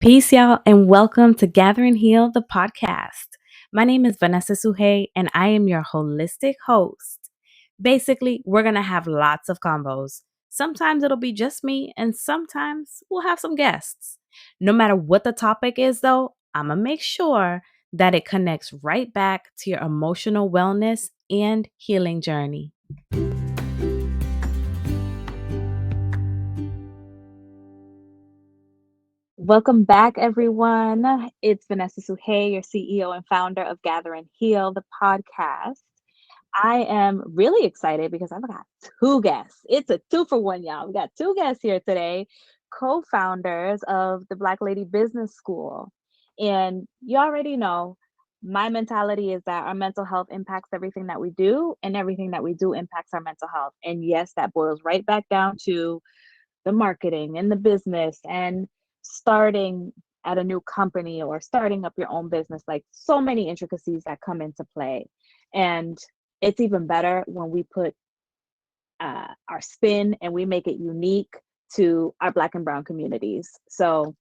Peace, y'all, and welcome to Gather and Heal, the podcast. My name is Vanessa Sujey, and I am your holistic host. Basically, we're going to have lots of combos. Sometimes it'll be just me, and sometimes we'll have some guests. No matter what the topic is, though, I'm going to make sure that it connects right back to your emotional wellness and healing journey. Welcome back, everyone. It's Vanessa Sujey, your CEO and founder of Gather and Heal, the podcast. I am really excited because I've got two guests. It's a 2-for-1, y'all. We got two guests here today, co-founders of the Black Lady Business School. And you already know my mentality is that our mental health impacts everything that we do, and everything that we do impacts our mental health. And yes, that boils right back down to the marketing and the business and starting at a new company or starting up your own business, like so many intricacies that come into play. And it's even better when we put our spin and we make it unique to our Black and Brown communities. So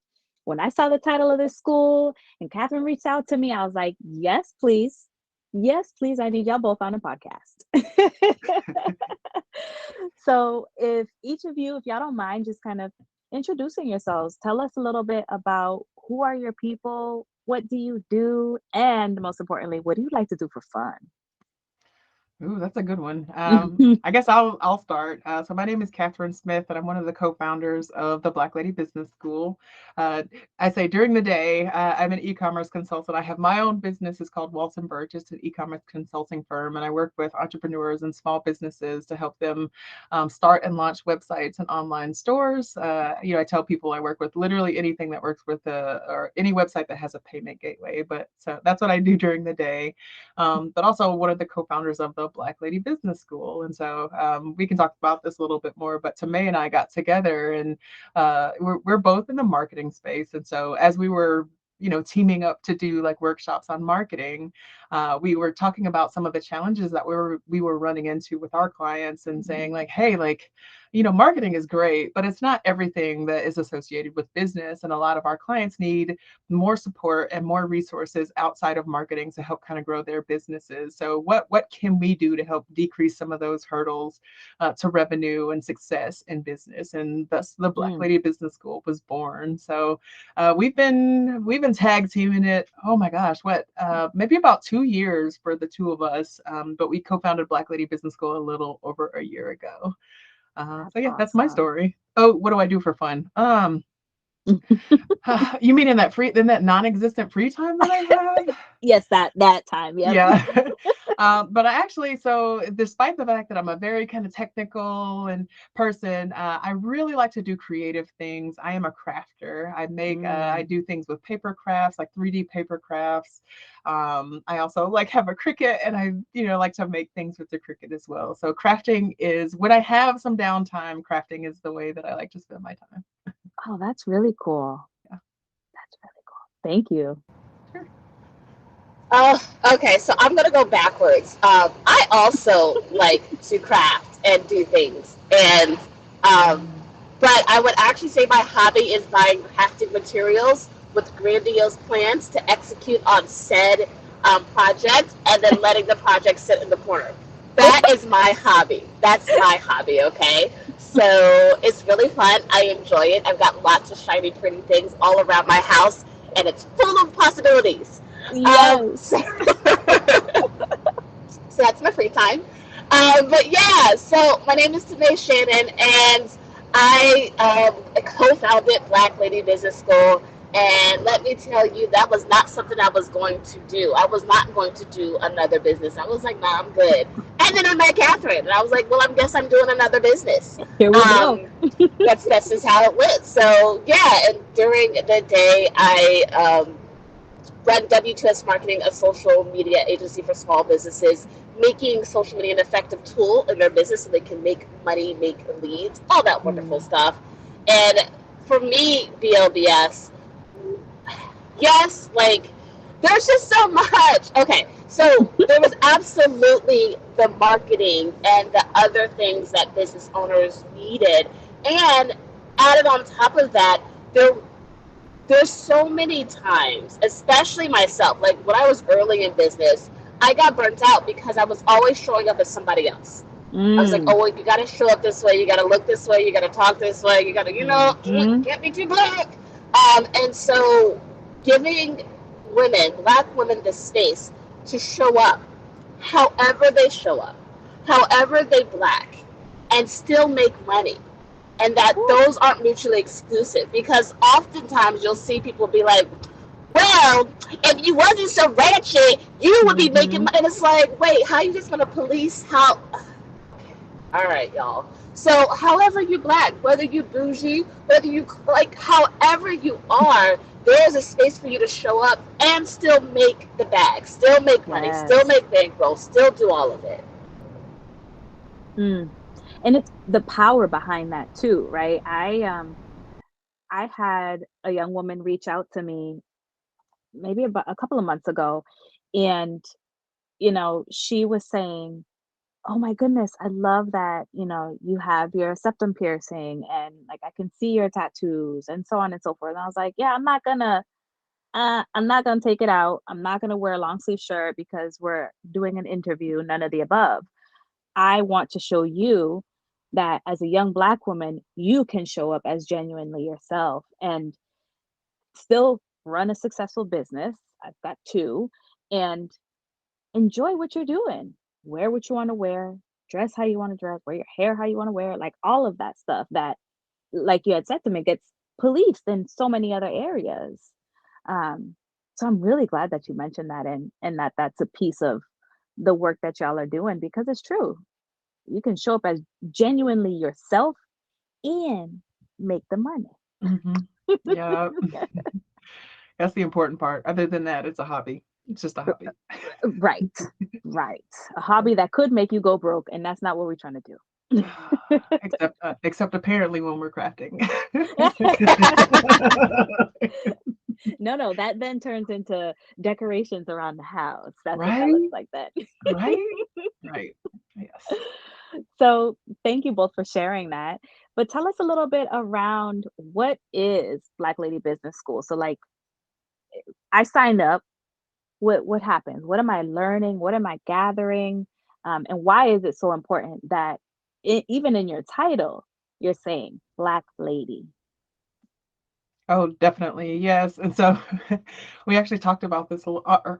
when I saw the title of this school and Kathryn reached out to me, I was like, yes, please. Yes, please. I need y'all both on a podcast. So if each of you, if y'all don't mind, just kind of introducing yourselves, tell us a little bit about who are your people, what do you do, and most importantly, what do you like to do for fun? Ooh, that's a good one. I guess I'll start. So my name is Kathryn Smith, and I'm one of the co-founders of the Black Lady Business School. Uh, I say during the day, I'm an e-commerce consultant. I have my own business. It's called Walton Birch. It's an e-commerce consulting firm, and I work with entrepreneurs and small businesses to help them start and launch websites and online stores. I tell people I work with literally anything that works with or any website that has a payment gateway. But so that's what I do during the day. But also one of the co-founders of the Black Lady Business School. And so we can talk about this a little bit more, but Tamay and I got together and we're both in the marketing space. And so as we were teaming up to do like workshops on marketing, we were talking about some of the challenges that we were running into with our clients and saying like, hey, like, marketing is great, but it's not everything that is associated with business. And a lot of our clients need more support and more resources outside of marketing to help kind of grow their businesses. So what can we do to help decrease some of those hurdles to revenue and success in business? And thus the Black Lady Business School was born. So we've been tag teaming it. Oh my gosh, maybe about 2 years for the two of us. But we co-founded Black Lady Business School a little over a year ago. So yeah, that's my story. Oh, what do I do for fun? You mean in that non-existent free time that I have? Yes, that time. Yep. Yeah. But I actually, so despite the fact that I'm a very kind of technical and person, I really like to do creative things. I am a crafter. I do things with paper crafts, like 3D paper crafts. I also like have a Cricut, and I, like to make things with the Cricut as well. So crafting is, when I have some downtime, crafting is the way that I like to spend my time. Oh, that's really cool. Yeah. That's really cool. Thank you. Sure. Okay, so I'm gonna go backwards. I also like to craft and do things, and but I would actually say my hobby is buying crafting materials with grandiose plans to execute on said project, and then letting the project sit in the corner. That is my hobby. That's my hobby. Okay, so it's really fun. I enjoy it. I've got lots of shiny, pretty things all around my house, and it's full of possibilities. Yes. So that's my free time. But yeah, so my name is Tamay Shannon, and I co-founded Black Lady Business School. And let me tell you, that was not something I was going to do. I was not going to do another business. I was like, nah, I'm good. And then I met Kathryn, and I was like, well, I guess I'm doing another business. Here we go. That's just how it went. So yeah, and during the day, I run W2S Marketing, a social media agency for small businesses, making social media an effective tool in their business so they can make money, make leads, all that wonderful stuff. And for me, BLBS, yes, like, there's just so much. Okay, so there was absolutely the marketing and the other things that business owners needed. And added on top of that, there there's so many times, especially myself, like when I was early in business, I got burnt out because I was always showing up as somebody else. I was like, Mm. oh, you got to show up this way, you got to look this way, you got to talk this way, you got to, Mm-hmm. can't be too black. And so giving women, black women, the space to show up however they show up, however they black, and still make money. And that Whew. those aren't mutually exclusive, because oftentimes you'll see people be like, well, if you wasn't so ratchet, you would be making Mm-hmm. money. And it's like, wait, how are you just going to police how? All right, y'all. So, however you black, whether you bougie, whether you like, however you are, there's a space for you to show up and still make the bag, still make money, still Yes. make bankroll, still do all of it. Mm. And it's the power behind that too, right? I had a young woman reach out to me maybe about a couple of months ago, and she was saying, "Oh my goodness, I love that, you have your septum piercing and like I can see your tattoos and so on and so forth." And I was like, "Yeah, I'm not gonna take it out. I'm not gonna wear a long sleeve shirt because we're doing an interview, none of the above. I want to show you that as a young black woman, you can show up as genuinely yourself and still run a successful business. I've got two, and enjoy what you're doing. Wear what you want to wear, dress how you want to dress, wear your hair how you want to wear, like all of that stuff that, like you had said to me, gets policed in so many other areas. Um, so I'm really glad that you mentioned that, and that's a piece of the work that y'all are doing because it's true. You can show up as genuinely yourself and make the money. Mm-hmm. Yeah, that's the important part. Other than that, it's a hobby. It's just a hobby. Right, right. A hobby that could make you go broke, and that's not what we're trying to do. Except apparently when we're crafting. No, no, that then turns into decorations around the house. That's what that looks Right? like then. Right? Right. Yes. So, thank you both for sharing that. But tell us a little bit around what is Black Lady Business School? So, like, I signed up. What happens? What am I learning? What am I gathering? And why is it so important that even in your title, you're saying Black Lady? Oh, definitely. Yes. And so we actually talked about this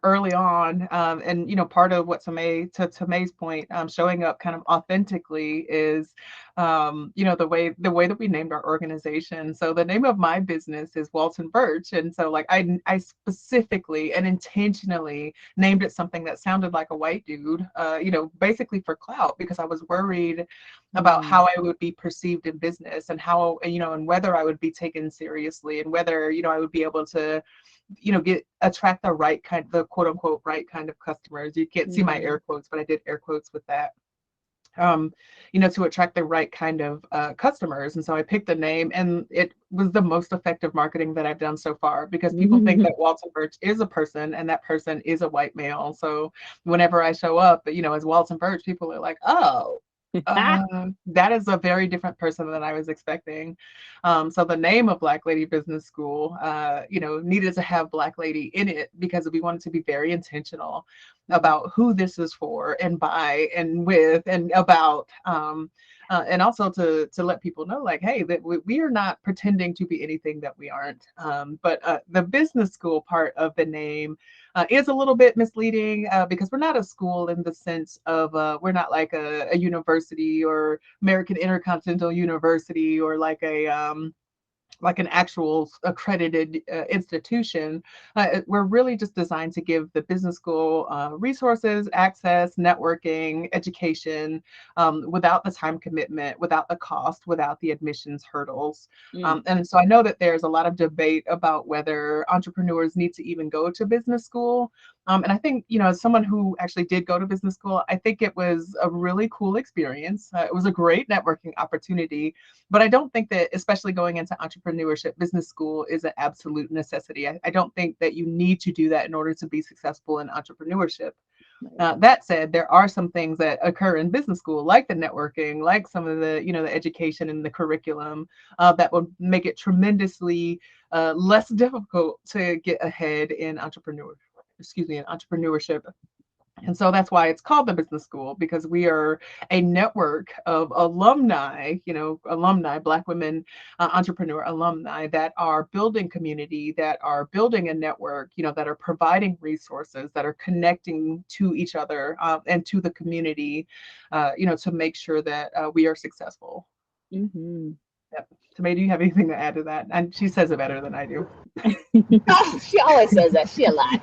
early on. And, part of what to May's point, showing up kind of authentically is, the way that we named our organization. So the name of my business is Walton Birch. And so like I specifically and intentionally named it something that sounded like a white dude, basically for clout, because I was worried about Mm, how I would be perceived in business and how, and whether I would be taken seriously and whether, I would be able to, attract the quote unquote right kind of customers. You can't see my mm, air quotes, but I did air quotes with that. Um, to attract the right kind of customers. And so I picked a name, and it was the most effective marketing that I've done so far, because people think that Walton Birch is a person and that person is a white male. So whenever I show up, as Walton Birch, people are like, oh, that is a very different person than I was expecting. So the name of Black Lady Business School, needed to have Black Lady in it because we wanted to be very intentional mm, about who this is for and by and with and about. And also to let people know, like, hey, that we are not pretending to be anything that we aren't. But the business school part of the name is a little bit misleading, because we're not a school in the sense of we're not like a university or American Intercontinental University, or like an actual accredited institution. We're really just designed to give the business school resources, access, networking, education, without the time commitment, without the cost, without the admissions hurdles. mm, And so I know that there's a lot of debate about whether entrepreneurs need to even go to business school. And I think, as someone who actually did go to business school, I think it was a really cool experience. It was a great networking opportunity, but I don't think that, especially going into entrepreneurship, business school is an absolute necessity. I don't think that you need to do that in order to be successful in entrepreneurship. Right. That said, there are some things that occur in business school, like the networking, like some of the, the education and the curriculum, that will make it tremendously less difficult to get ahead in in entrepreneurship. And so that's why it's called the business school, because we are a network of alumni, Black women entrepreneur alumni that are building community, that are building a network, that are providing resources, that are connecting to each other and to the community, to make sure that we are successful. Mm-hmm. Yep. Tamay, do you have anything to add to that? And she says it better than I do. Oh, she always says that. She a lot.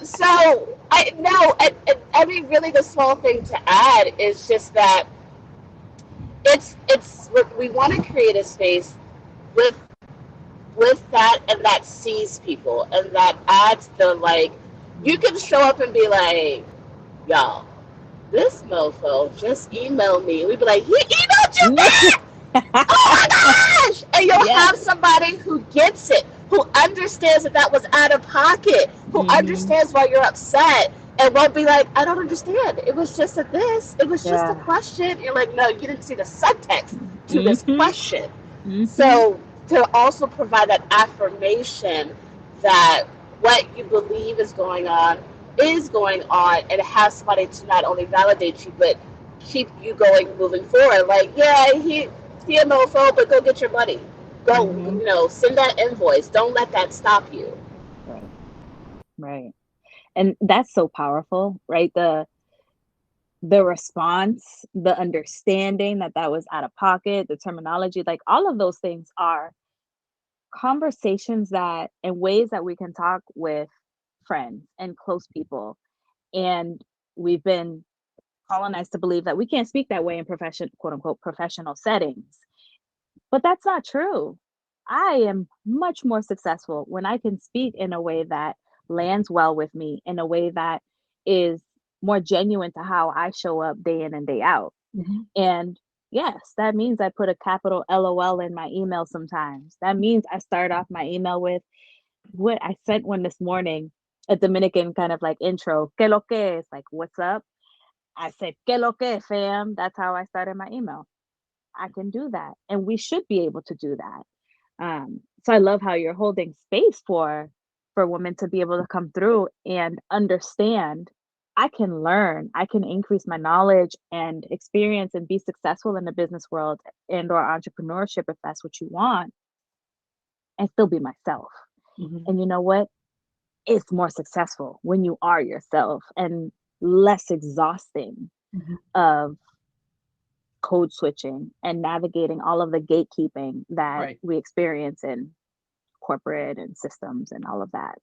So I no, I mean, really, the small thing to add is just that we want to create a space with that, and that sees people, and that adds the, like, you can show up and be like, y'all, this mofo just emailed me. We'd be like, he emailed you back. Oh my gosh! And you'll Yes. have somebody who gets it, who understands that was out of pocket, who understands why you're upset, and won't be like, I don't understand. It was just it was just a Yeah. question. You're like, no, you didn't see the subtext to this question. Mm-hmm. So to also provide that affirmation that what you believe is going on, and have somebody to not only validate you, but keep you going, moving forward. Like, yeah, he a mofo, but go get your money. Go, send that invoice. Don't let that stop you. Right. Right. And that's so powerful, right? The response, the understanding that was out of pocket, the terminology, like all of those things are conversations that and ways that we can talk with friends and close people. And we've been colonized to believe that we can't speak that way in quote unquote professional settings. But that's not true. I am much more successful when I can speak in a way that lands well with me, in a way that is more genuine to how I show up day in and day out. Mm-hmm. And yes, that means I put a capital LOL in my email sometimes. That means I start off my email with what I sent one this morning, a Dominican kind of like intro. Que lo que? It's like, what's up? I said, que lo que, fam? That's how I started my email. I can do that. And we should be able to do that. So I love how you're holding space for women to be able to come through and understand I can learn, I can increase my knowledge and experience and be successful in the business world and or entrepreneurship if that's what you want, and still be myself. Mm-hmm. And you know what? It's more successful when you are yourself and less exhausting Mm-hmm. of code switching and navigating all of the gatekeeping that Right. we experience in corporate and systems and all of that.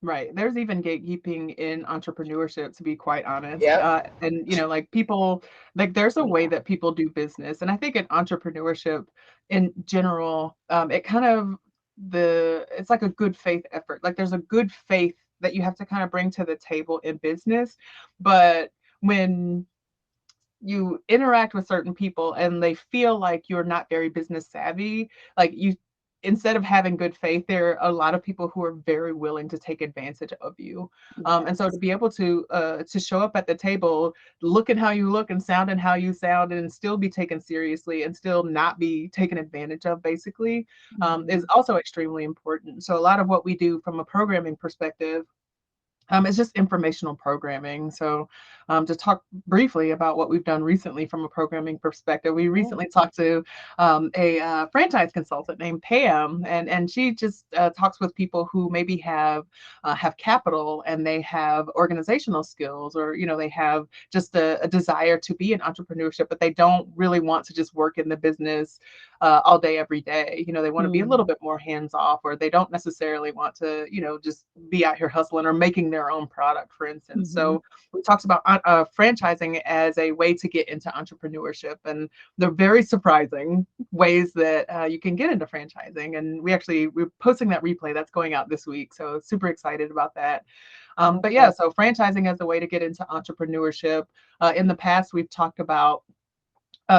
Right. There's even gatekeeping in entrepreneurship, to be quite honest. Yep. And, like people, like there's a Oh, way yeah. that people do business. And I think in entrepreneurship in general, it kind of it's like a good faith effort. Like there's a good faith that you have to kind of bring to the table in business. But when you interact with certain people and they feel like you're not very business savvy, like you, instead of having good faith, there are a lot of people who are very willing to take advantage of you. And so Yes. to be able to show up at the table looking how you look and sounding how you sound and still be taken seriously and still not be taken advantage of, basically, is also extremely important. So a lot of what we do from a programming perspective, it's just informational programming. So to talk briefly about what we've done recently from a programming perspective, we Yeah. recently talked to a franchise consultant named Pam, and she just talks with people who maybe have capital and they have organizational skills, or they have just a desire to be in entrepreneurship, but they don't really want to just work in the business all day every day. They want to be a little bit more hands off, or they don't necessarily want to just be out here hustling or making their own product, for instance. So we talked about franchising as a way to get into entrepreneurship, and the very surprising ways that you can get into franchising. And we're posting that replay that's going out this week, so super excited about that. But yeah, so franchising as a way to get into entrepreneurship. In the past, we've talked about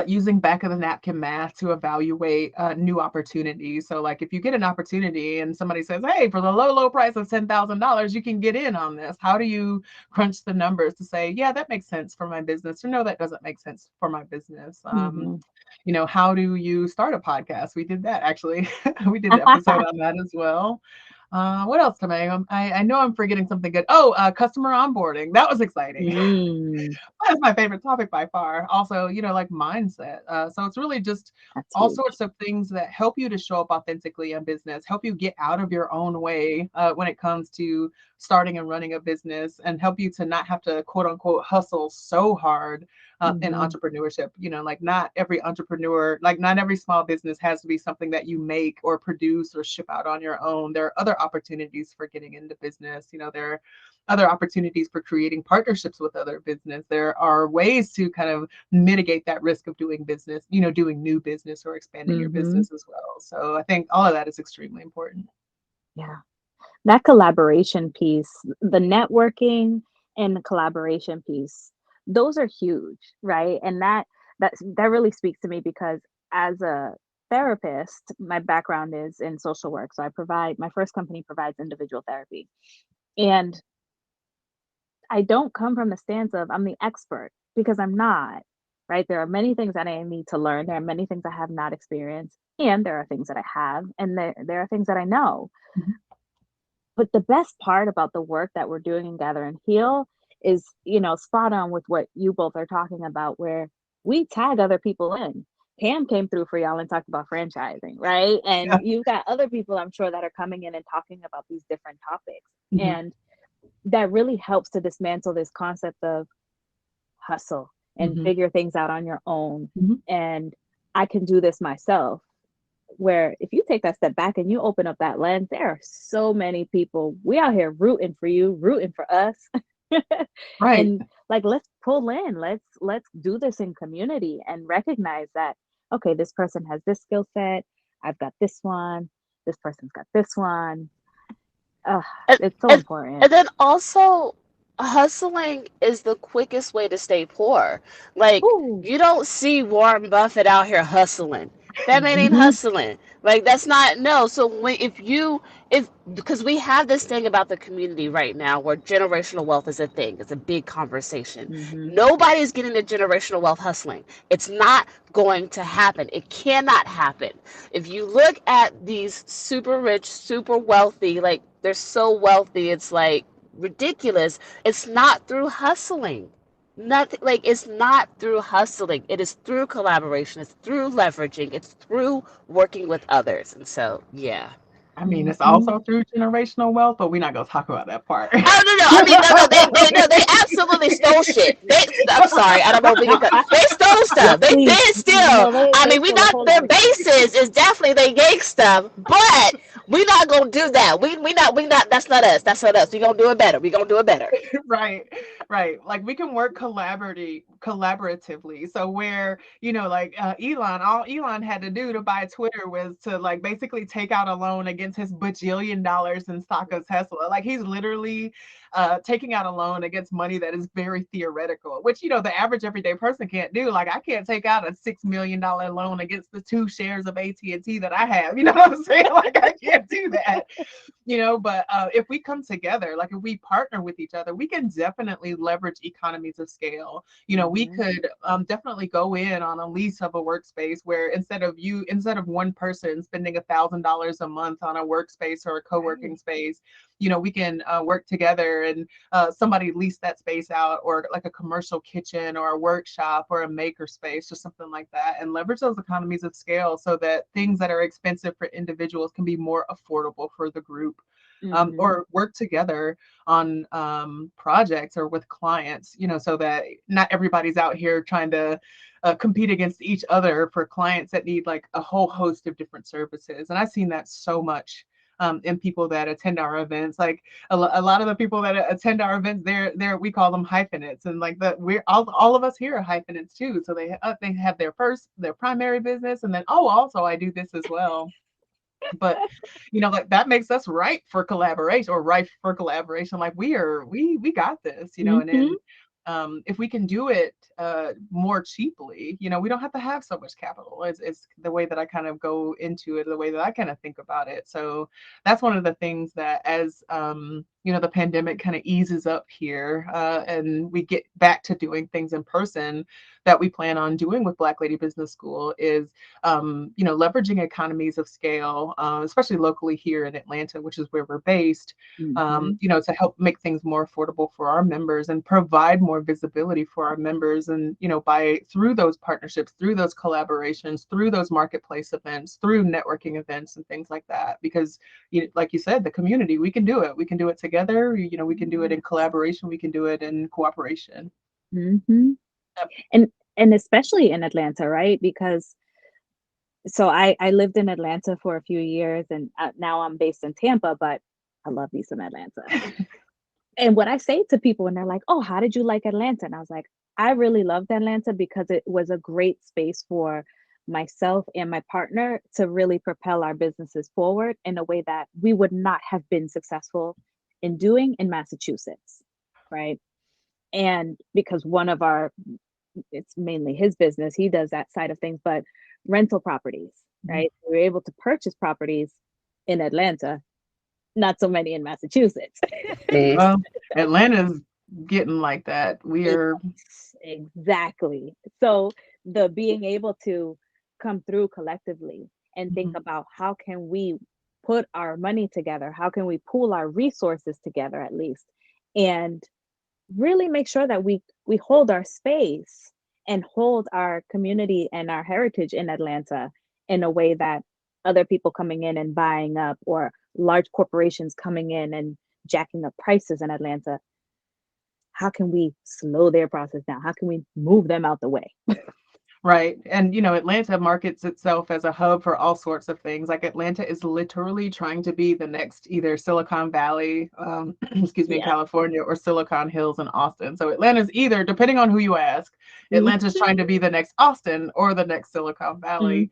using back of the napkin math to evaluate new opportunities. So like if you get an opportunity and somebody says, hey, for the low price of $10,000, you can get in on this. How do you crunch the numbers to say, yeah, that makes sense for my business, or no, that doesn't make sense for my business? How do you start a podcast? We did that actually. We did an episode on that as well. What else, Tamay? I know I'm forgetting something good. Oh, customer onboarding. That was exciting. That's my favorite topic by far. Also, like mindset. So it's really just That's all huge. sorts of things that help you to show up authentically in business, help you get out of your own way when it comes to starting and running a business, and help you to not have to quote unquote hustle so hard in entrepreneurship. Like not every entrepreneur, like not every small business has to be something that you make or produce or ship out on your own. There are other opportunities for getting into business. There are other opportunities for creating partnerships with other business. There are ways to kind of mitigate that risk of doing business, doing new business or expanding your business as well. So I think all of that is extremely important. Yeah. That collaboration piece, the networking and the collaboration piece, those are huge, right? And that really speaks to me because as a therapist, my background is in social work. So my first company provides individual therapy. And I don't come from the stance of I'm the expert because I'm not, right? There are many things that I need to learn. There are many things I have not experienced, and there are things that I have, and there are things that I know. But the best part about the work that we're doing in Gather and Heal is, spot on with what you both are talking about, where we tag other people in. Pam came through for y'all and talked about franchising, right? And you've got other people, I'm sure, that are coming in and talking about these different topics. And that really helps to dismantle this concept of hustle and figure things out on your own. And I can do this myself. Where if you take that step back and you open up that lens, there are so many people. We out here rooting for you, rooting for us. Right. And like, let's pull in, let's do this in community and recognize that, okay, this person has this skill set. I've got this one. This person's got this one. It's so important. And then also, hustling is the quickest way to stay poor. Like, Ooh. you don't see Warren Buffett out here hustling. That man ain't hustling. Like, that's not, no. So because we have this thing about the community right now where generational wealth is a thing, it's a big conversation. Nobody's getting the generational wealth hustling. It's not going to happen. It cannot happen. If you look at these super rich, super wealthy, like, they're so wealthy, it's like ridiculous. It's not through hustling. Nothing, like, it's not through hustling. It is through collaboration. It's through leveraging. It's through working with others. And so, yeah. I mean, it's also through generational wealth, but we're not gonna talk about that part. Oh no! I mean, no. They absolutely stole shit. I'm sorry. I don't know if we can. They stole stuff. They did steal. I mean, we not their basis is definitely they yank stuff, but we're not gonna do that. We not. That's not us. That's not us. We gonna do it better. We gonna do it better. Right. Like we can work collaboratively. So where, like all Elon had to do to buy Twitter was to like basically take out a loan against his bajillion dollars in stock of Tesla. Like he's literally taking out a loan against money that is very theoretical, which, the average everyday person can't do. Like I can't take out a $6 million loan against the 2 shares of AT&T that I have. You know what I'm saying? Like I can't do that. But if we come together, like if we partner with each other, we can definitely leverage economies of scale. We could definitely go in on a lease of a workspace where instead of one person spending $1,000 a month on a workspace or a co-working space, we can work together and somebody lease that space out, or like a commercial kitchen or a workshop or a maker space or something like that, and leverage those economies of scale so that things that are expensive for individuals can be more affordable for the group. Or work together on projects or with clients, so that not everybody's out here trying to compete against each other for clients that need like a whole host of different services. And I've seen that so much in people that attend our events. Like a lot of the people that attend our events, we call them hyphenates, and like we're all of us here are hyphenates too. So they have their primary business, and then also I do this as well. But like that makes us ripe for collaboration. Like we got this, and then if we can do it more cheaply, we don't have to have so much capital. It's the way that I kind of go into it, the way that I kind of think about it. So that's one of the things that as the pandemic kind of eases up here and we get back to doing things in person that we plan on doing with Black Lady Business School is leveraging economies of scale, especially locally here in Atlanta, which is where we're based, to help make things more affordable for our members and provide more visibility for our members. And, through those partnerships, through those collaborations, through those marketplace events, through networking events and things like that, because like you said, the community, we can do it. We can do it together. We can do it in collaboration. We can do it in cooperation. Mm-hmm. Yep. And especially in Atlanta, right? Because so I lived in Atlanta for a few years, and now I'm based in Tampa, but I love me some Atlanta. And what I say to people when they're like, oh, how did you like Atlanta? And I was like, I really loved Atlanta because it was a great space for myself and my partner to really propel our businesses forward in a way that we would not have been successful in doing in Massachusetts, right? And because it's mainly his business, he does that side of things, but rental properties, right? We were able to purchase properties in Atlanta, not so many in Massachusetts. Well, Atlanta's getting like that. Exactly. So the being able to come through collectively and think about how can we put our money together, how can we pool our resources together at least, and really make sure that we hold our space and hold our community and our heritage in Atlanta in a way that other people coming in and buying up, or large corporations coming in and jacking up prices in Atlanta, how can we slow their process down? How can we move them out the way? Right. And, Atlanta markets itself as a hub for all sorts of things. Like Atlanta is literally trying to be the next either Silicon Valley, in California, or Silicon Hills in Austin. So Atlanta's either, depending on who you ask, Atlanta's trying to be the next Austin or the next Silicon Valley.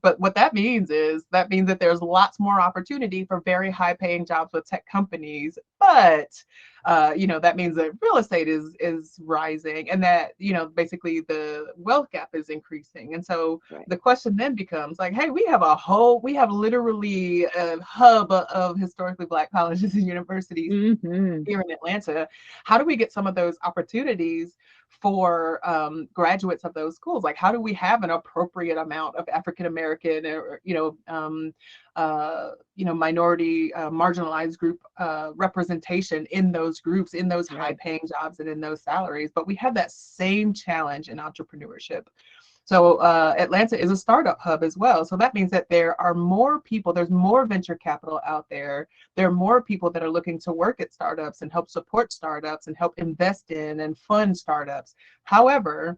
But what that means that there's lots more opportunity for very high paying jobs with tech companies. But, that means that real estate is rising, and that, basically the wealth gap is increasing. And so the question then becomes like, hey, we have literally a hub of historically Black colleges and universities here in Atlanta. How do we get some of those opportunities for graduates of those schools? Like, how do we have an appropriate amount of African American or minority marginalized group representation in those groups, in those high paying jobs, and in those salaries? But we have that same challenge in entrepreneurship. So Atlanta is a startup hub as well. So that means that there are more people, there's more venture capital out there. There are more people that are looking to work at startups and help support startups and help invest in and fund startups. However,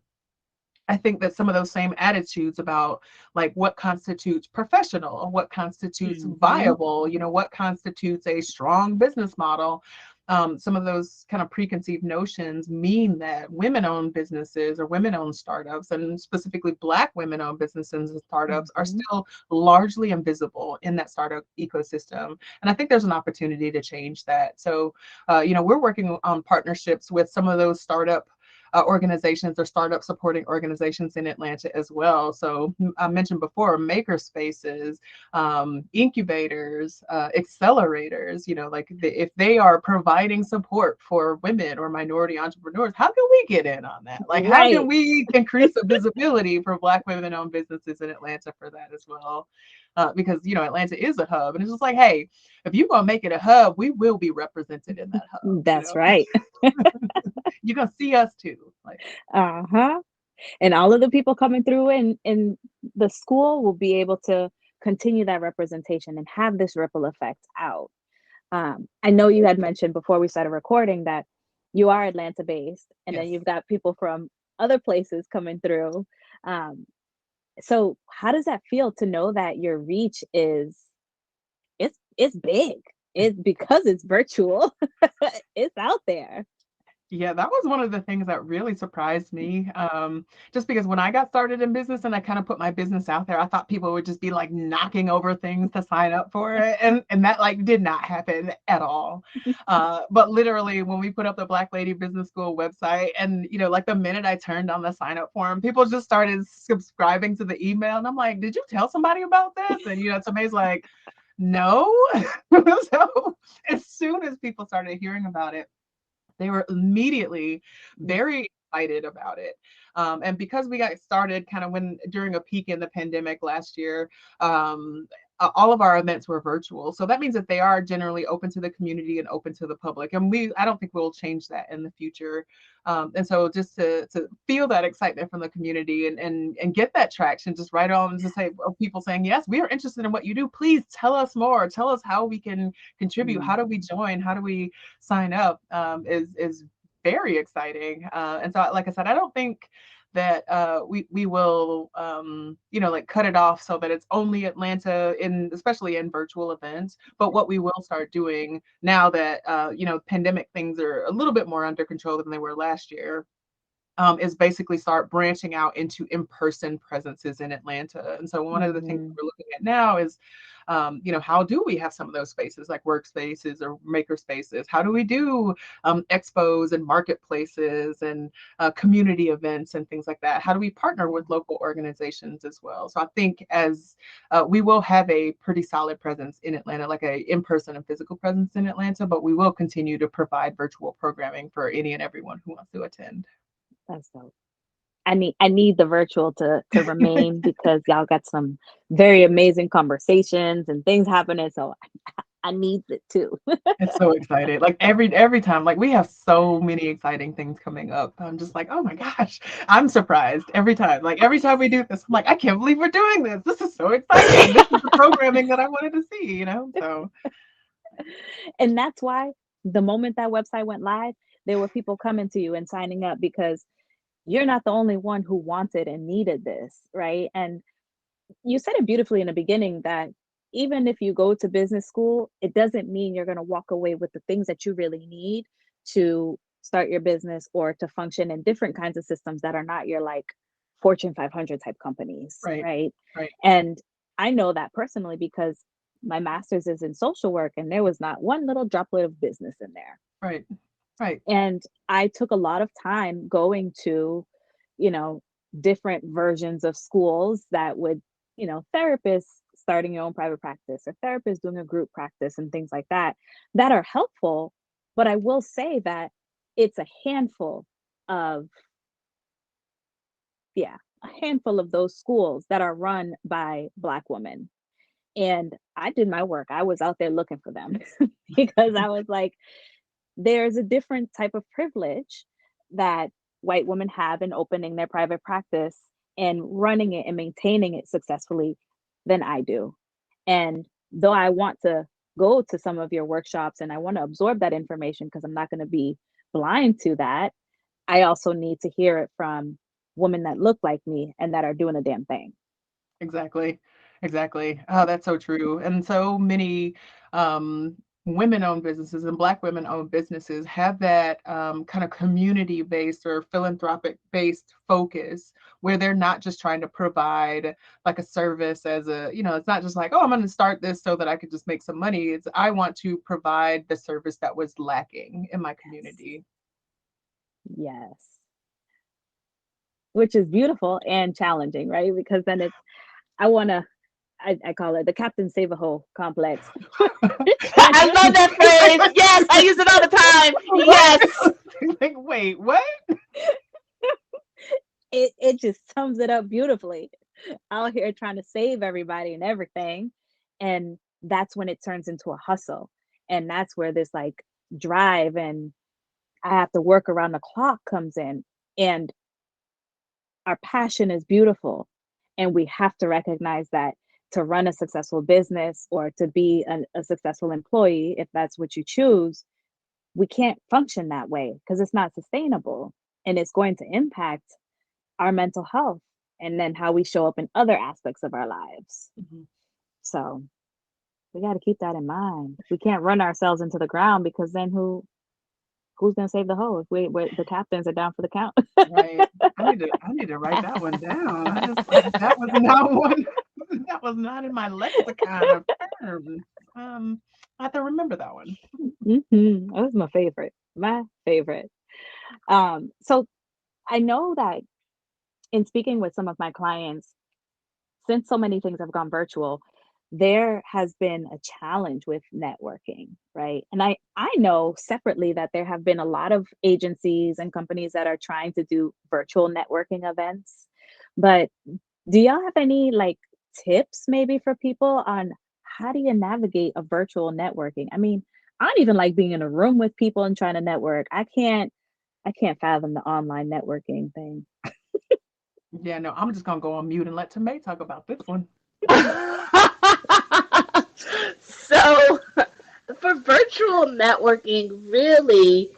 I think that some of those same attitudes about like what constitutes professional, what constitutes viable, what constitutes a strong business model, some of those kind of preconceived notions mean that women-owned businesses or women-owned startups, and specifically Black women-owned businesses and startups, are still largely invisible in that startup ecosystem. And I think there's an opportunity to change that. So, we're working on partnerships with some of those startup organizations or startup supporting organizations in Atlanta as well. So I mentioned before, maker spaces, incubators, accelerators, if they are providing support for women or minority entrepreneurs, how can we get in on that? Like, how can we increase the visibility for Black women-owned businesses in Atlanta for that as well? Because, Atlanta is a hub, and it's just like, hey, if you want to make it a hub, we will be represented in that hub. That's right. You're going to see us too. And all of the people coming through in the school will be able to continue that representation and have this ripple effect out. I know you had mentioned before we started recording that you are Atlanta based, and then you've got people from other places coming through. So how does that feel to know that your reach is it's big? It's because it's virtual. It's out there. Yeah, that was one of the things that really surprised me. Just because when I got started in business and I kind of put my business out there, I thought people would just be like knocking over things to sign up for it. And that like did not happen at all. But literally when we put up the Black Lady Business School website and, you know, like the minute I turned on the sign up form, people just started subscribing to the email. And I'm like, did you tell somebody about this? And, you know, Tamay's like, no. So as soon as people started hearing about it, they were immediately very excited about it. And because we got started kind of when during a peak in the pandemic last year, all of our events were virtual. So that means that they are generally open to the community and open to the public. And I don't think we'll change that in the future. And so just to feel that excitement from the community and get that traction, just right on to say people saying, yes, we are interested in what you do. Please tell us more. Tell us how we can contribute. How do we join? How do we sign up? Is very exciting. And so, like I said, I don't think that we will you know, like cut it off so that it's only Atlanta, in especially in virtual events. But what we will start doing now that you know, pandemic things are a little bit more under control than they were last year, is basically start branching out into in-person presences in Atlanta. And so one of the things we're looking at now is, you know, how do we have some of those spaces like workspaces or maker spaces? How do we do expos and marketplaces and community events and things like that? How do we partner with local organizations as well? So I think as we will have a pretty solid presence in Atlanta, like a in-person and physical presence in Atlanta, but we will continue to provide virtual programming for any and everyone who wants to attend. That's dope. I need the virtual to remain because y'all got some very amazing conversations and things happening. So I need it too. It's so excited. Like every time, like we have so many exciting things coming up. I'm just like, oh my gosh, I'm surprised every time. Like every time we do this, I'm like, I can't believe we're doing this. This is so exciting. This is the programming that I wanted to see, you know? So And that's why the moment that website went live, there were people coming to you and signing up because you're not the only one who wanted and needed this, right? And you said it beautifully in the beginning that even if you go to business school, it doesn't mean you're going to walk away with the things that you really need to start your business or to function in different kinds of systems that are not your like Fortune 500 type companies, right, right? right, And I know that personally because my master's is in social work and there was not one little droplet of business in there. right, right. And I took a lot of time going to, you know, different versions of schools that would, you know, therapists starting your own private practice or therapists doing a group practice and things like that that are helpful. But I will say that it's a handful of, yeah, a handful of those schools that are run by Black women. And I did my work. I was out there looking for them because I was like, there's a different type of privilege that white women have in opening their private practice and running it and maintaining it successfully than I do. And though I want to go to some of your workshops and I want to absorb that information because I'm not going to be blind to that, I also need to hear it from women that look like me and that are doing a damn thing. Exactly. Exactly. Oh, that's so true. And so many women-owned businesses and Black women-owned businesses have that kind of community-based or philanthropic-based focus where they're not just trying to provide like a service as a, you know, it's not just like, oh, I'm going to start this so that I could just make some money. It's I want to provide the service that was lacking in my community. Yes. Which is beautiful and challenging, right? Because then it's, I want to, I call it the Captain Save a Hole complex. I love that phrase. Yes, I use it all the time. Yes. Like, wait, what? It just sums it up beautifully. Out here trying to save everybody and everything. And that's when it turns into a hustle. And that's where this like drive and I have to work around the clock comes in. And our passion is beautiful. And we have to recognize that to run a successful business or to be a successful employee, if that's what you choose, we can't function that way because it's not sustainable and it's going to impact our mental health and then how we show up in other aspects of our lives. Mhm. So we got to keep that in mind. We can't run ourselves into the ground because then who who's gonna save the hoe if the captains are down for the count? Right. I need to write that one down. That was not one that was not in my lexicon of terms. I have to remember that one. That was my favorite. My favorite. So I know that in speaking with some of my clients, since so many things have gone virtual, there has been a challenge with networking, right? And I know separately that there have been a lot of agencies and companies that are trying to do virtual networking events. But do y'all have any like tips maybe for people on how do you navigate a virtual networking? I mean, I don't even like being in a room with people and trying to network. I can't fathom the online networking thing. Yeah, no, I'm just gonna go on mute and let Tamay talk about this one. So, for virtual networking, really,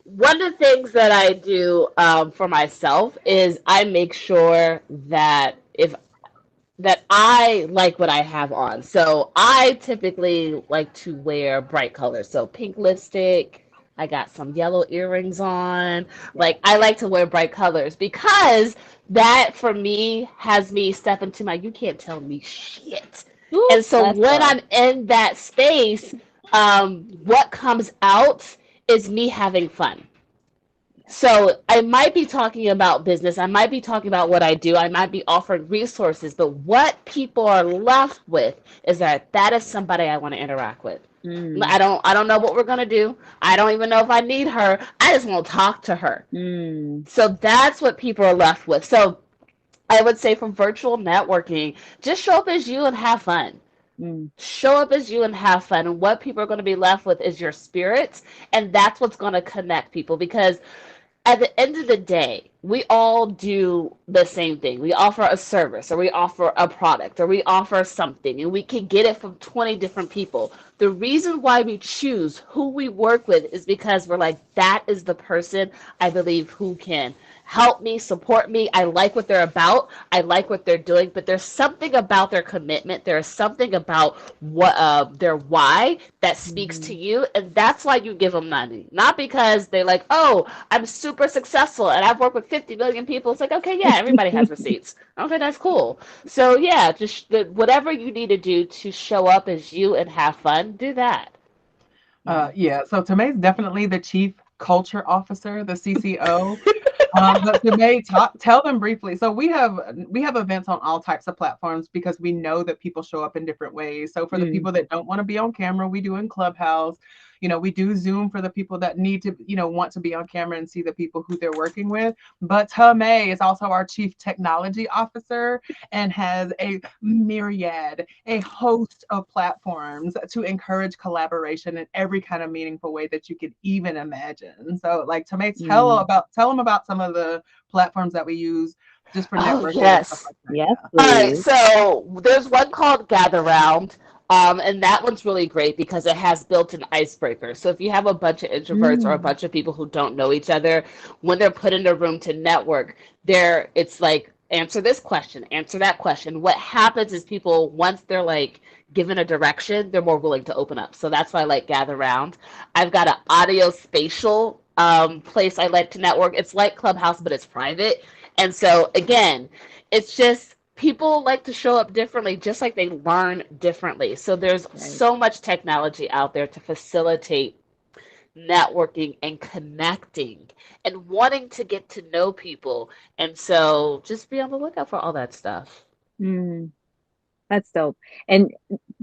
one of the things that I do for myself is I make sure that I like what I have on. So I typically like to wear bright colors. So pink lipstick. I got some yellow earrings on. Yeah. Like I like to wear bright colors because that for me has me step into my you can't tell me shit. Ooh, And so let's when go. I'm in that space, what comes out is me having fun. So I might be talking about business, I might be talking about what I do, I might be offering resources, but what people are left with is that is somebody I want to interact with. Mm, I don't know what we're gonna do. I don't even know if I need her. I just want to talk to her. mm, So that's what people are left with. So I would say from virtual networking, just show up as you and have fun. mm, Show up as you and have fun. And what people are going to be left with is your spirits. And that's what's going to connect people because at the end of the day, we all do the same thing. We offer a service or we offer a product or we offer something and we can get it from 20 different people. The reason why we choose who we work with is because we're like, that is the person I believe who can help me, support me. I like what they're about. I like what they're doing, but there's something about their commitment. There's something about what their why that speaks to mhm, you, and that's why you give them money. Not because they're like, oh, I'm super successful and I've worked with 50 million people. It's like, okay, yeah, everybody has receipts. Okay, that's cool. So yeah, just whatever you need to do to show up as you and have fun, do that. yeah. Yeah, so Tamay's definitely the chief culture officer, the CCO. But Tamay, tell them briefly. So we have events on all types of platforms because we know that people show up in different ways. So for the Mm, people that don't want to be on camera, we do in Clubhouse. We do Zoom for the people that need to, want to be on camera and see the people who they're working with. But Tamay is also our chief technology officer and has a host of platforms to encourage collaboration in every kind of meaningful way that you could even imagine. So, like, Tamay, mm. tell them about some of the platforms that we use just for Oh networking and stuff yes. like that. Yes, Yeah. All right, please. so there's one called Gather Round, and that one's really great because it has built-in icebreakers. So if you have a bunch of introverts or a Mm, bunch of people who don't know each other, when they're put in a room to network, it's like answer this question, answer that question. What happens is people once they're like given a direction, they're more willing to open up. So that's why I like Gather Round. I've got an audio spatial place I like to network. It's like Clubhouse, but it's private. And so again, it's just people like to show up differently, just like they learn differently. So there's right. so much technology out there to facilitate networking and connecting and wanting to get to know people. And so just be on the lookout for all that stuff. Mm, that's dope. And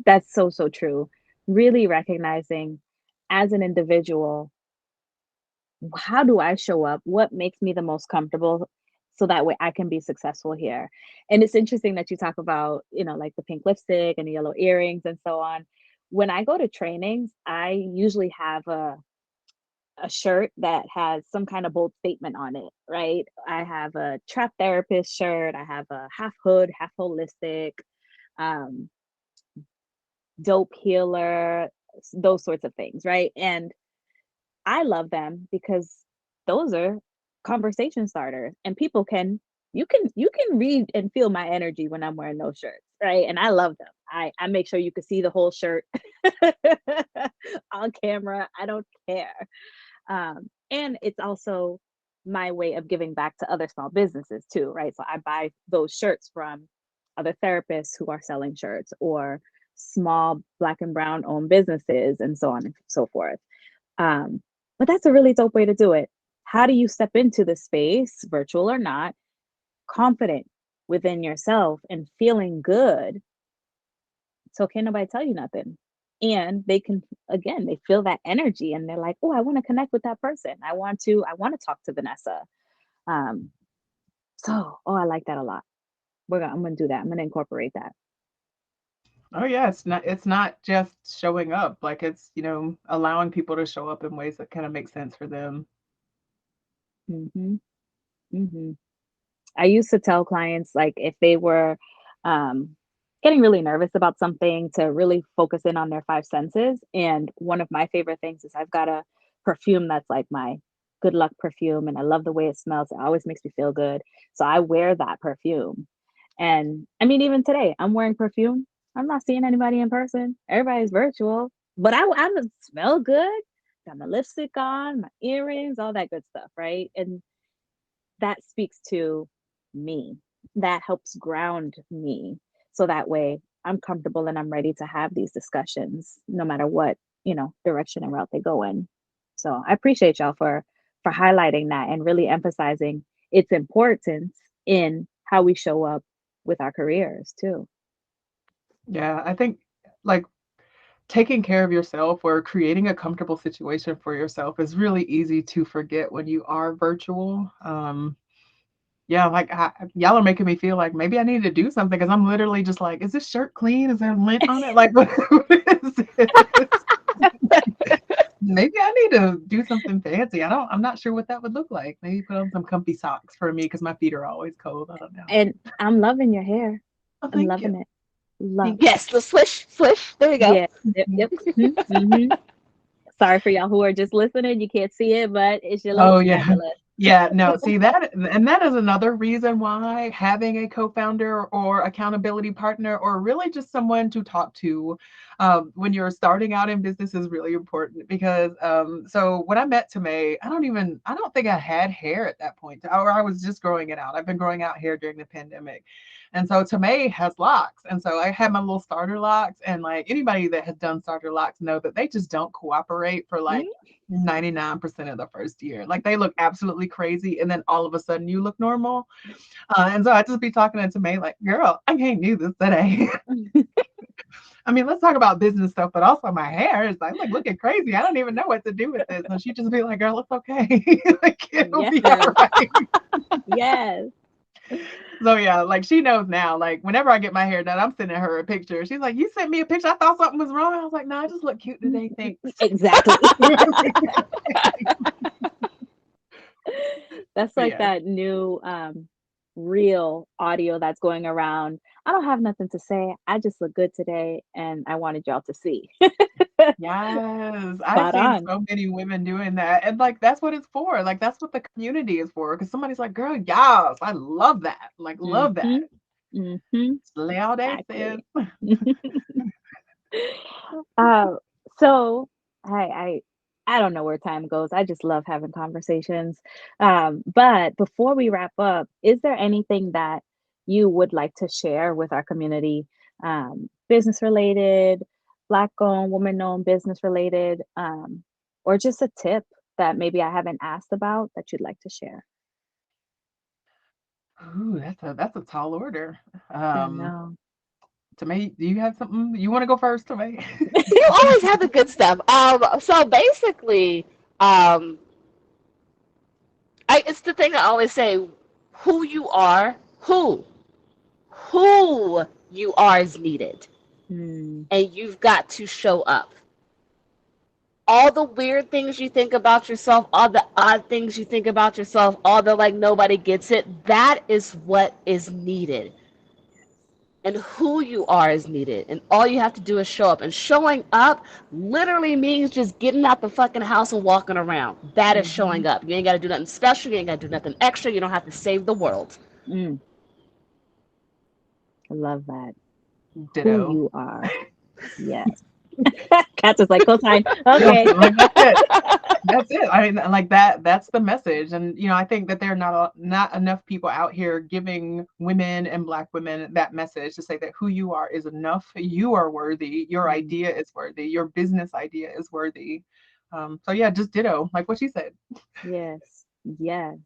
that's so, so true. Really recognizing as an individual, how do I show up? What makes me the most comfortable so that way I can be successful here? And it's interesting that you talk about, like the pink lipstick and the yellow earrings and so on. When I go to trainings, I usually have a shirt that has some kind of bold statement on it, right? I have a trap therapist shirt, I have a half hood, half holistic, um, dope healer, those sorts of things, right? And I love them because those are conversation starters and people can you can read and feel my energy when I'm wearing those shirts, right? And I love them. I make sure you can see the whole shirt on camera. I don't care. And it's also my way of giving back to other small businesses too, right? So I buy those shirts from other therapists who are selling shirts, or small Black and Brown owned businesses, and so on and so forth. But that's a really dope way to do it. How do you step into the space, virtual or not, confident within yourself and feeling good? So can't nobody tell you nothing. And they can, again, they feel that energy and they're like, oh, I want to connect with that person. I want to talk to Vanessa. Um, I like that a lot. I'm gonna do that. I'm gonna incorporate that. Oh yeah, it's not just showing up. Like it's, allowing people to show up in ways that kind of make sense for them. hmm hmm I used to tell clients, like, if they were um, getting really nervous about something, to really focus in on their five senses. And one of my favorite things is I've got a perfume that's like my good luck perfume, and I love the way it smells. It always makes me feel good. So I wear that perfume. And I mean, even today, I'm wearing perfume. I'm not seeing anybody in person. Everybody's virtual, but I smell good. Got my lipstick on, my earrings, all that good stuff, right? And that speaks to me. That helps ground me. So that way I'm comfortable and I'm ready to have these discussions no matter what, direction and route they go in. So I appreciate y'all for highlighting that and really emphasizing its importance in how we show up with our careers too. Yeah, I think like taking care of yourself or creating a comfortable situation for yourself is really easy to forget when you are virtual. Yeah, like y'all are making me feel like maybe I need to do something, because I'm literally just like, is this shirt clean? Is there lint on it? Like, what is this? Maybe I need to do something fancy. I'm not sure what that would look like. Maybe put on some comfy socks for me, because my feet are always cold. I don't know. And I'm loving your hair. Oh, I'm thank you. loving it. Love. Yes, the swish, swish. There we go. Yeah. Yep. hmm Sorry for y'all who are just listening. You can't see it, but it should look Oh yeah. fabulous. Yeah, no, see that, and that is another reason why having a co-founder or accountability partner, or really just someone to talk to when you're starting out in business, is really important. Because so when I met Tamay, I don't think I had hair at that point, or I was just growing it out. I've been growing out hair during the pandemic. And so Tamay has locks. And so I had my little starter locks, and like anybody that has done starter locks know that they just don't cooperate for like 99% of the first year. Like they look absolutely crazy, and then all of a sudden you look normal. And so I just be talking to May like, girl, I can't do this today. I mean, let's talk about business stuff, but also my hair is like looking crazy. I don't even know what to do with this. And she just be like, girl, it's okay. Like it'll be all right. Yes. So yeah, like she knows now. Like whenever I get my hair done, I'm sending her a picture. She's like, "You sent me a picture. I thought something was wrong." I was like, "No, I just look cute today. Thanks." Exactly. That's But like yeah. that new real audio that's going around. I don't have nothing to say. I just look good today and I wanted y'all to see. Yes, I've Spot seen on. so many women doing that, and like that's what it's for. Like that's what the community is for. Because somebody's like, "Girl, yes, I love that. Like, love that." hmm hmm Loud as Exactly. is. Uh, so I don't know where time goes. I just love having conversations. But before we wrap up, is there anything that you would like to share with our community, business related, Black owned, woman owned, business related, or just a tip that maybe I haven't asked about that you'd like to share? Ooh, that's a tall order. I Um, know. Tamay, do you have something you want to go first, Tamay? You always have the good stuff. So basically, um, it's the thing I always say: who you are, who you are is needed, Hmm. and you've got to show up. All the weird things you think about yourself, all the odd things you think about yourself, all the like nobody gets it, that is what is needed. And who you are is needed. And all you have to do is show up. And showing up literally means just getting out the fucking house and walking around. That is hmm showing up. You ain't got to do nothing special. You ain't got to do nothing extra. You don't have to save the world. Mm, I love that. Who Ditto. you are. Yes. Kat's is like, co-sign. Yeah, Okay. like that's it. That's it. I mean, like that's the message. And I think that there are not enough people out here giving women and Black women that message to say that who you are is enough. You are worthy. Your idea is worthy. Your business idea is worthy. So yeah, just ditto, like what she said. Yes. Yes.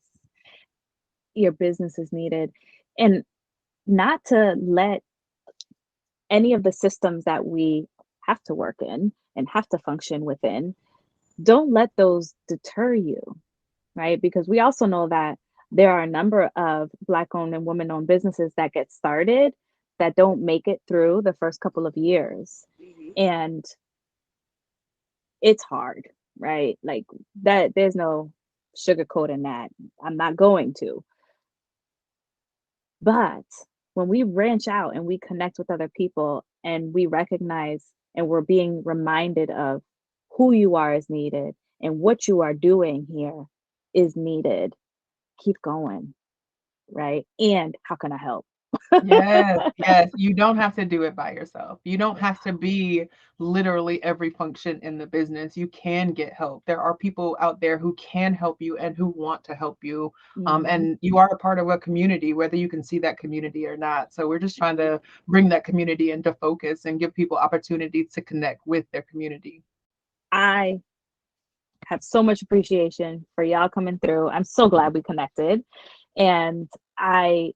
Your business is needed. And not to let any of the systems that we have to work in and have to function within, don't let those deter you, right? Because we also know that there are a number of Black owned and women owned businesses that get started that don't make it through the first couple of years. Mhm. And it's hard, right? Like that, there's no sugarcoating that. I'm not going to. But when we branch out and we connect with other people and we recognize and we're being reminded of who you are is needed and what you are doing here is needed, keep going, right? And how can I help? Yes, yes. You don't have to do it by yourself. You don't have to be literally every function in the business. You can get help. There are people out there who can help you and who want to help you. Mhm. And you are a part of a community, whether you can see that community or not. So we're just trying to bring that community into focus and give people opportunities to connect with their community. I have so much appreciation for y'all coming through. I'm so glad we connected. And I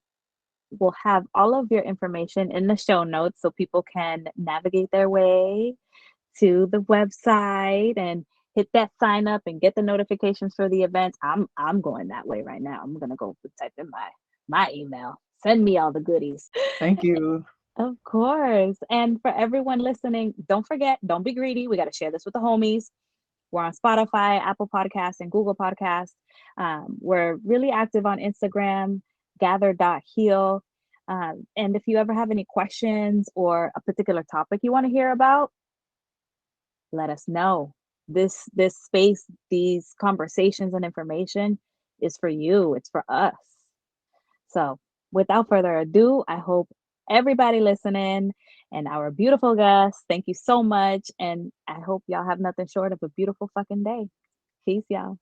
will have all of your information in the show notes so people can navigate their way to the website and hit that sign up and get the notifications for the events. I'm going that way right now. I'm gonna go type in my email. Send me all the goodies. Thank you. Of course. And for everyone listening, don't forget, don't be greedy. We got to share this with the homies. We're on Spotify, Apple Podcasts, and Google Podcasts. We're really active on Instagram, gather.heal. And if you ever have any questions or a particular topic you want to hear about, let us know. This space, these conversations and information is for you. It's for us. So without further ado, I hope everybody listening and our beautiful guests, thank you so much. And I hope y'all have nothing short of a beautiful fucking day. Peace, y'all.